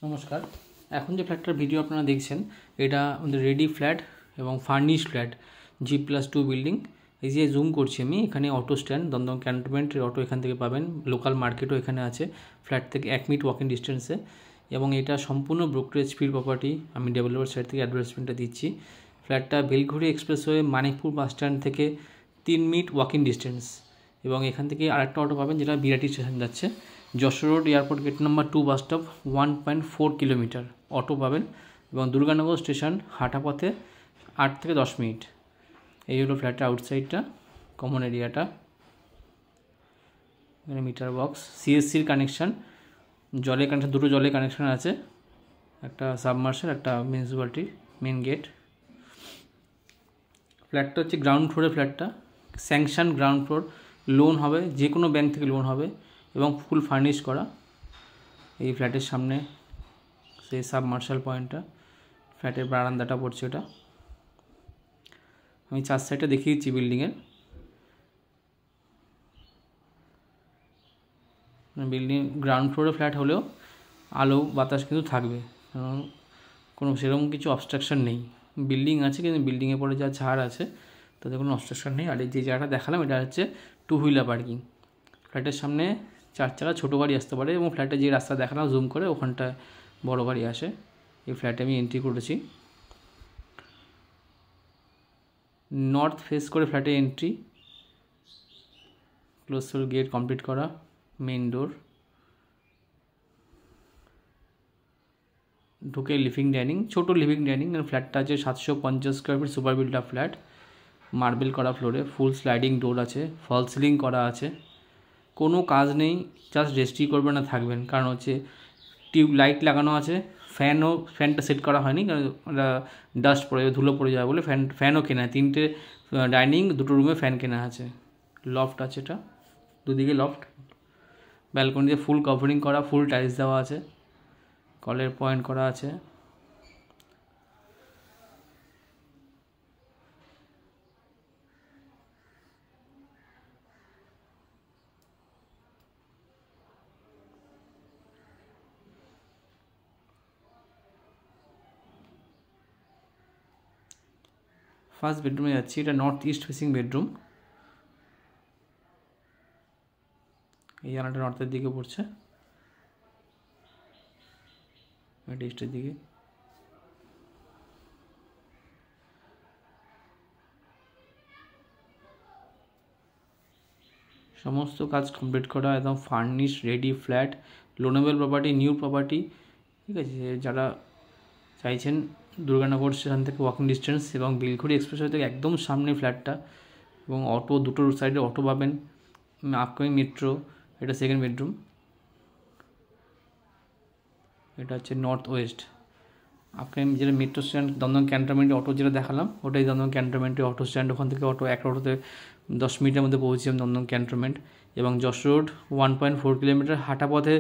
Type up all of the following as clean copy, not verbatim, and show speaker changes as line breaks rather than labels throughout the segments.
নমস্কার। এখন যে ফ্ল্যাটটার ভিডিও আপনারা দেখছেন এটা আমাদের রেডি ফ্ল্যাট এবং ফার্নিশ ফ্ল্যাট G+2 বিল্ডিং। এই যে জুম করছি আমি, এখানে অটো স্ট্যান্ড দমদম ক্যান্টনমেন্টের অটো এখান থেকে পাবেন। লোকাল মার্কেটও এখানে আছে ফ্ল্যাট থেকে 1 মিনিট ওয়াকিং ডিস্টেন্সে, এবং এটা সম্পূর্ণ ব্রোকারেজ ফ্রি প্রপার্টি। আমি ডেভেলপার সাইড থেকে অ্যাডভার্টাইজমেন্টটা দিচ্ছি। ফ্ল্যাটটা বেলঘড়ি এক্সপ্রেসওয়ে মানিকপুর বাস স্ট্যান্ড থেকে 3 মিনিট ওয়াকিং ডিস্টেন্স, এবং এখান থেকে আরেকটা অটো পাবেন যেটা বিরাটি স্টেশন যাচ্ছে। Jessore road airport gate number 2 bus stop 1.4 kilometre auto পাবেন, এবং দুর্গানগর স্টেশন হাঁটা পথে 8 থেকে 10 মিনিট। এই হলো ফ্ল্যাটের আউটসাইডটা, কমন এরিয়াটা। এখানে মিটার বক্স, সিএসসির কানেকশান, জলের কানেকশান, দুটো জলের কানেকশান আছে, একটা সাবমার্শাল, একটা মিউনিসিপ্যালিটির মেন গেট। ফ্ল্যাটটা হচ্ছে গ্রাউন্ড ফ্লোরে, ফ্ল্যাটটা স্যাংশন গ্রাউন্ড ফ্লোর, লোন হবে, যে কোনো ব্যাংক থেকে লোন হবে এবং ফুল ফার্নিশ করা। এই ফ্ল্যাটের সামনে সেই সাবমার্শাল পয়েন্টটা, ফ্ল্যাটের বারান্দাটা পড়ছে এটা। আমি 4 সাইডটা দেখিয়ে দিচ্ছি বিল্ডিংয়ের। বিল্ডিং গ্রাউন্ড ফ্লোরে ফ্ল্যাট হলেও আলো বাতাস কিন্তু থাকবে, কারণ কোনো সেরকম কিছু অবস্ট্রাকশন নেই। বিল্ডিং আছে কিন্তু বিল্ডিংয়ের পরে যা ছাড় আছে তাতে কোনো অবস্ট্রাকশন নেই। আর এই যে জায়গাটা দেখালাম এটা হচ্ছে 2 হুইলার পার্কিং। ফ্ল্যাটের সামনে 4 চাকা ছোটো গাড়ি আসতে পারে, এবং ফ্ল্যাটে যে রাস্তা দেখালাম জুম করে ওখানটায় বড় গাড়ি আসে। এই ফ্ল্যাটে আমি এন্ট্রি করেছি, নর্থ ফেস করে ফ্ল্যাটে এন্ট্রি, ক্লোজ গেট কমপ্লিট করা, মেইন ডোর, ঢুকে লিভিং ডাইনিং, ছোটো লিভিং ডাইনিং। ফ্ল্যাটটা আছে 750 square feet super build up flat, marble করা ফ্লোরে, ফুল স্লাইডিং ডোর আছে, ফল সিলিং করা আছে। কোনো কাজ নেই, জাস্ট রেস্টই করবে না থাকবেন, কারণ হচ্ছে টিউব লাইট লাগানো আছে, ফ্যানটা সেট করা হয়নি কারণ ডাস্ট পড়ে যাবে, ধুলো পড়ে যাবে বলে ফ্যানও কেনা, 3টে ডাইনিং 2টো রুমে ফ্যান কেনা আছে। লফট আছে, এটা দুদিকে লফট, ব্যালকনি দিয়ে ফুল কভারিং করা, ফুল টাইলস দেওয়া আছে, কলের পয়েন্ট করা আছে। ফার্স্ট বেডরুমে যাচ্ছি, এটা নর্থ ইস্ট ফেসিং বেডরুম। এই জানালাটা নর্থের দিকে পড়ছে, এটা ইস্টের দিকে। সমস্ত কাজ কমপ্লিট করা, একদম furnish ready flat, loanable property, new property. ঠিক আছে, যারা চাইছেন দুর্গানগর স্টেশন থেকে ওয়াকিং ডিস্টেন্স এবং বেলঘড়ি এক্সপ্রেসওয়ে থেকে একদম সামনে ফ্ল্যাটটা, এবং অটো দুটো সাইডে অটো পাবেন, আপকামিং মেট্রো। এটা সেকেন্ড বেডরুম, এটা হচ্ছে নর্থ ওয়েস্ট। আপকামিং যেটা মেট্রো স্ট্যান্ড দমদম ক্যান্টনমেন্টে অটো যেটা দেখালাম ওটাই দমদম ক্যান্টনমেন্টে অটো স্ট্যান্ড, ওখান থেকে অটো এক অটোতে 10 মিনিটের মধ্যে পৌঁছেছিলাম দমদম ক্যান্টনমেন্ট। এবং যশোর রোড 1.4 কিলোমিটার, হাঁটা পথে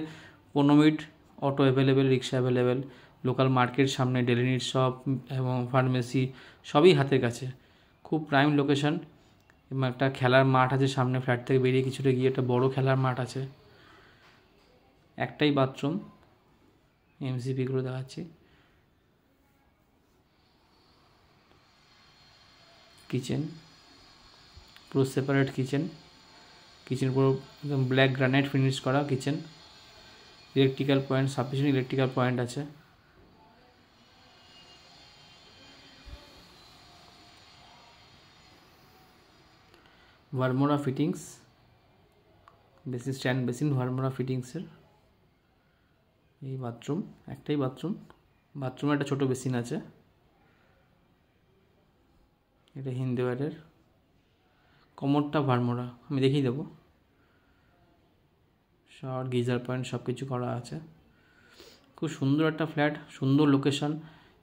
15 মিনিট, অটো অ্যাভেলেবেল, রিক্সা অ্যাভেলেবেল, লোকাল মার্কেট সামনে, ডেলি নিড শপ এবং ফার্মেসি সবই হাতের কাছে, খুব প্রাইম লোকেশন। এবং একটা খেলার মাঠ আছে সামনে, ফ্ল্যাট থেকে বেরিয়ে কিছুটা গিয়ে একটা বড় খেলার মাঠ আছে, একটাই বাথরুম, এমসিপিগুলো দেখাচ্ছি। কিচেন পুরো সেপারেট কিচেন, কিচেন পুরো একদম ব্ল্যাক গ্রানাইট ফিনিশ করা kitchen. Electrical point, sufficient electrical point আছে। ভারমোরা ফিটিংস, বেসিন স্ট্যান্ড বেসিন ভারমোরা ফিটিংসের। এই বাথরুম, একটাই বাথরুম, বাথরুমে একটা ছোটো বেসিন আছে। এটা হিন্দুয়ারের, কমোডটা ভারমোরা, আমি দেখিয়ে দেবো। শাওয়ার, গিজার পয়েন্ট সব কিছু করা আছে। খুব সুন্দর একটা ফ্ল্যাট, সুন্দর লোকেশন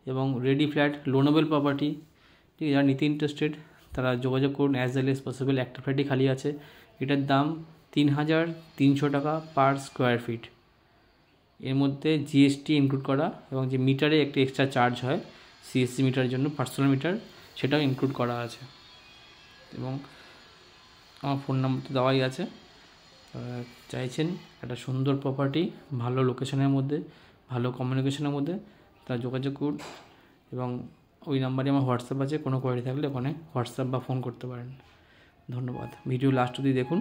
এবং রেডি ফ্ল্যাট, লোনেবল প্রপার্টি। ঠিক আছে, যারা নিতে ইন্টারেস্টেড তারা যোগাযোগ করুন অ্যাজ ওয়েল এজ পসিবল। একটা ফ্ল্যাটই খালি আছে, এটার দাম 3,300 টাকা পার স্কোয়ার ফিট। এর মধ্যে জিএসটি ইনক্লুড করা, এবং যে মিটারে একটা এক্সট্রা চার্জ হয় সিএসসি মিটারের জন্য, পার্সোনাল মিটার, সেটাও ইনক্লুড করা আছে। এবং আমার ফোন নাম্বার তো দেওয়াই আছে। চাইছেন একটা সুন্দর প্রপার্টি, ভালো লোকেশনের মধ্যে, ভালো কমিউনিকেশনের মধ্যে, তারা যোগাযোগ করুন। এবং ওই নাম্বারে আমার হোয়াটসঅ্যাপ আছে, কোনো কোয়ারি থাকলে ওখানে হোয়াটসঅ্যাপ বা ফোন করতে পারেন। ধন্যবাদ। ভিডিও লাস্ট অবধি দেখুন,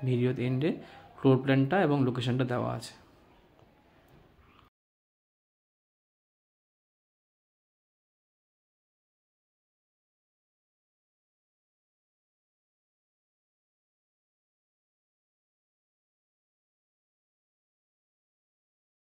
ভিডিওর এন্ডে ফ্লোর প্ল্যানটা এবং লোকেশনটা দেওয়া আছে।